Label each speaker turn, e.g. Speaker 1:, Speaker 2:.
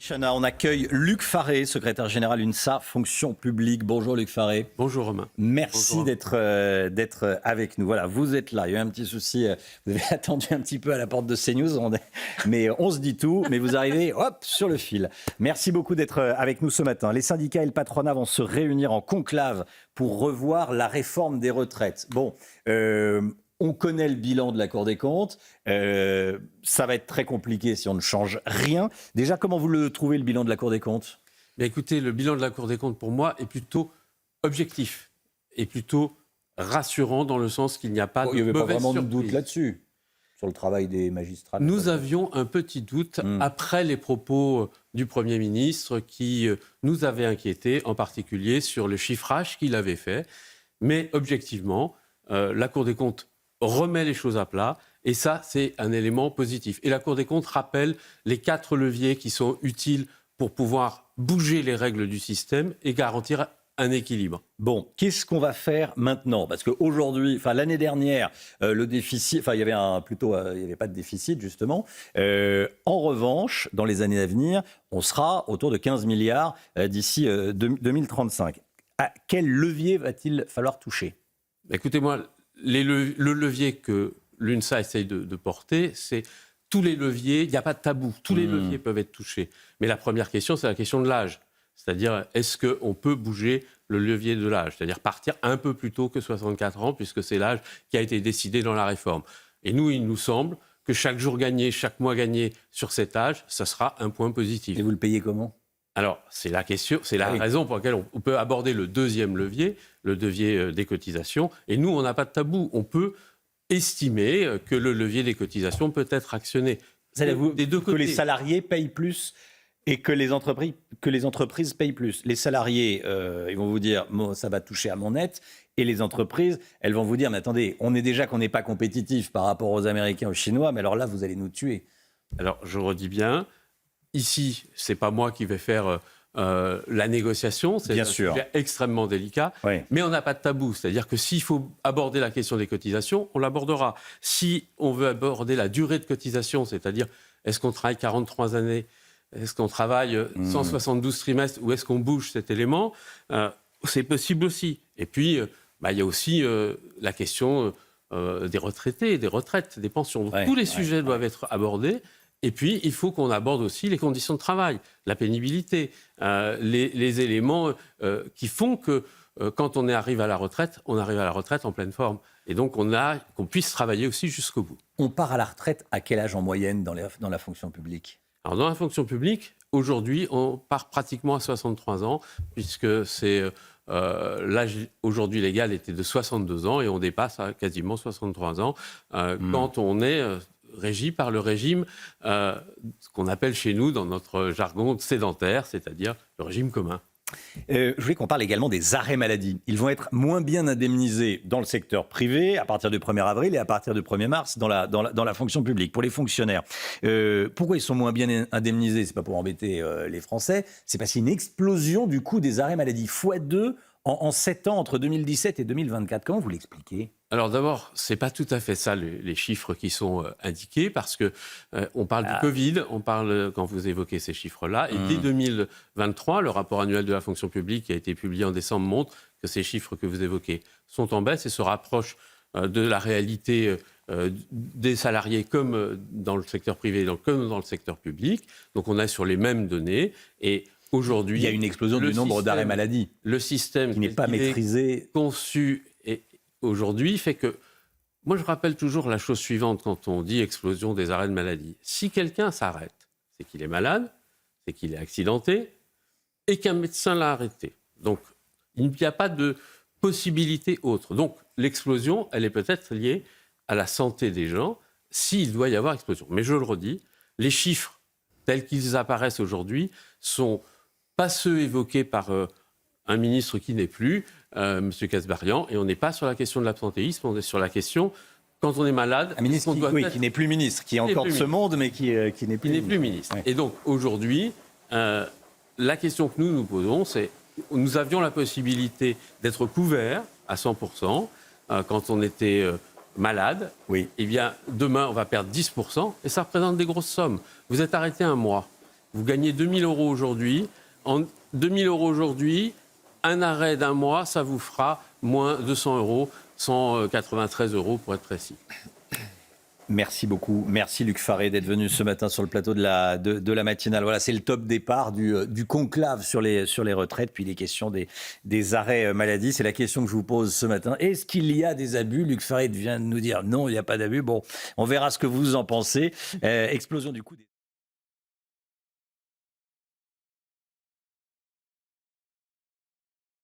Speaker 1: Chana, on accueille Luc Faré, secrétaire général UNSA, fonction publique. Bonjour Luc Faré.
Speaker 2: Bonjour Romain.
Speaker 1: Merci
Speaker 2: Bonjour.
Speaker 1: d'être avec nous. Voilà, vous êtes là. Il y a eu un petit souci. Vous avez attendu un petit peu à la porte de CNews. Mais on se dit tout. Mais vous arrivez, hop, sur le fil. Merci beaucoup d'être avec nous ce matin. Les syndicats et le patronat vont se réunir en conclave pour revoir la réforme des retraites. Bon, on connaît le bilan de la Cour des comptes. Ça va être très compliqué si on ne change rien. Déjà, comment vous le trouvez, le bilan de la Cour des comptes ?
Speaker 2: Bien, écoutez, le bilan de la Cour des comptes, pour moi, est plutôt objectif et plutôt rassurant dans le sens qu'il n'y a pas de
Speaker 1: il n'y avait pas
Speaker 2: mauvaise
Speaker 1: vraiment
Speaker 2: surprise.
Speaker 1: de doute là-dessus, sur le travail des magistrats.
Speaker 2: Nous avions un petit doute après les propos du Premier ministre qui nous avait inquiétés, en particulier sur le chiffrage qu'il avait fait. Mais objectivement, la Cour des comptes remet les choses à plat. Et ça, c'est un élément positif. Et la Cour des comptes rappelle les 4 leviers qui sont utiles pour pouvoir bouger les règles du système et garantir un équilibre.
Speaker 1: Bon, qu'est-ce qu'on va faire maintenant ? Parce qu'aujourd'hui, l'année dernière, le déficit, il y avait pas de déficit justement. En revanche, dans les années à venir, on sera autour de 15 milliards d'ici 2035. À quel levier va-t-il falloir toucher ?
Speaker 2: Écoutez-moi, le levier que l'UNSA essaye de porter, c'est tous les leviers, il n'y a pas de tabou, tous les leviers peuvent être touchés. Mais la première question, c'est la question de l'âge. C'est-à-dire, est-ce qu'on peut bouger le levier de l'âge ? C'est-à-dire partir un peu plus tôt que 64 ans, puisque c'est l'âge qui a été décidé dans la réforme. Et nous, il nous semble que chaque jour gagné, chaque mois gagné sur cet âge, ça sera un point positif.
Speaker 1: Et vous le payez comment ?
Speaker 2: Alors, c'est la question, c'est la raison pour laquelle on peut aborder le deuxième levier, le levier des cotisations. Et nous, on n'a pas de tabou. On peut estimer que le levier des cotisations peut être actionné.
Speaker 1: Des deux côtés. Que les salariés payent plus et que les entreprises payent plus. Les salariés, ils vont vous dire, ça va toucher à mon net. Et les entreprises, elles vont vous dire, mais attendez, on est déjà qu'on n'est pas compétitif par rapport aux Américains, aux Chinois, mais alors là, vous allez nous tuer.
Speaker 2: Alors, je redis bien, ici, ce n'est pas moi qui vais faire la négociation, c'est un sujet extrêmement délicat, mais on n'a pas de tabou. C'est-à-dire que s'il faut aborder la question des cotisations, on l'abordera. Si on veut aborder la durée de cotisation, c'est-à-dire est-ce qu'on travaille 43 années, est-ce qu'on travaille 172 trimestres ou est-ce qu'on bouge cet élément, c'est possible aussi. Et puis, il y a aussi la question des retraités, des retraites, des pensions. Donc, tous les sujets doivent être abordés. Et puis, il faut qu'on aborde aussi les conditions de travail, la pénibilité, les éléments qui font que quand on arrive à la retraite, on arrive à la retraite en pleine forme. Et donc, qu'on puisse travailler aussi jusqu'au bout.
Speaker 1: On part à la retraite à quel âge en moyenne dans la fonction publique ?
Speaker 2: Alors, dans la fonction publique, aujourd'hui, on part pratiquement à 63 ans, puisque l'âge aujourd'hui légal était de 62 ans et on dépasse à quasiment 63 ans quand on est régi par le régime ce qu'on appelle chez nous, dans notre jargon, sédentaire, c'est-à-dire le régime commun.
Speaker 1: Je voulais qu'on parle également des arrêts maladie. Ils vont être moins bien indemnisés dans le secteur privé à partir du 1er avril et à partir du 1er mars dans la fonction publique, pour les fonctionnaires. Pourquoi ils sont moins bien indemnisés ? C'est pas pour embêter les Français, c'est parce qu'il y a une explosion du coût des arrêts maladie, x2 en 7 ans, entre 2017 et 2024. Comment vous l'expliquez ?
Speaker 2: Alors d'abord, ce n'est pas tout à fait ça les chiffres qui sont indiqués, parce qu'on parle du Covid, on parle, quand vous évoquez ces chiffres-là, et dès 2023, le rapport annuel de la fonction publique qui a été publié en décembre montre que ces chiffres que vous évoquez sont en baisse et se rapprochent de la réalité des salariés comme dans le secteur privé, comme dans le secteur public. Donc on est sur les mêmes données et aujourd'hui,
Speaker 1: il y a une explosion du nombre d'arrêts maladie.
Speaker 2: Le système
Speaker 1: qui n'est pas maîtrisé,
Speaker 2: conçu et aujourd'hui fait que, moi je rappelle toujours la chose suivante quand on dit explosion des arrêts de maladie. Si quelqu'un s'arrête, c'est qu'il est malade, c'est qu'il est accidenté et qu'un médecin l'a arrêté. Donc il n'y a pas de possibilité autre. Donc l'explosion, elle est peut-être liée à la santé des gens, s'il doit y avoir explosion. Mais je le redis, les chiffres tels qu'ils apparaissent aujourd'hui sont pas ceux évoqués par un ministre qui n'est plus, M. Kasbarian, et on n'est pas sur la question de l'absentéisme, on est sur la question, quand on est malade...
Speaker 1: Un ministre qui n'est plus ministre, qui est encore de ce monde, mais qui n'est plus
Speaker 2: ministre. Et donc, aujourd'hui, la question que nous nous posons, c'est, nous avions la possibilité d'être couverts à 100% quand on était malade. Eh bien, demain, on va perdre 10%, et ça représente des grosses sommes. Vous êtes arrêté un mois. Vous gagnez 2 000 € aujourd'hui. En 2 000 € aujourd'hui, un arrêt d'1 mois, ça vous fera moins 200 €, 193 € pour être précis.
Speaker 1: Merci beaucoup. Merci Luc Faré d'être venu ce matin sur le plateau de la matinale. Voilà, c'est le top départ du conclave sur les retraites, puis les questions des arrêts maladie. C'est la question que je vous pose ce matin. Est-ce qu'il y a des abus? Luc Faré vient de nous dire non, il n'y a pas d'abus. Bon, on verra ce que vous en pensez. Explosion du coût des...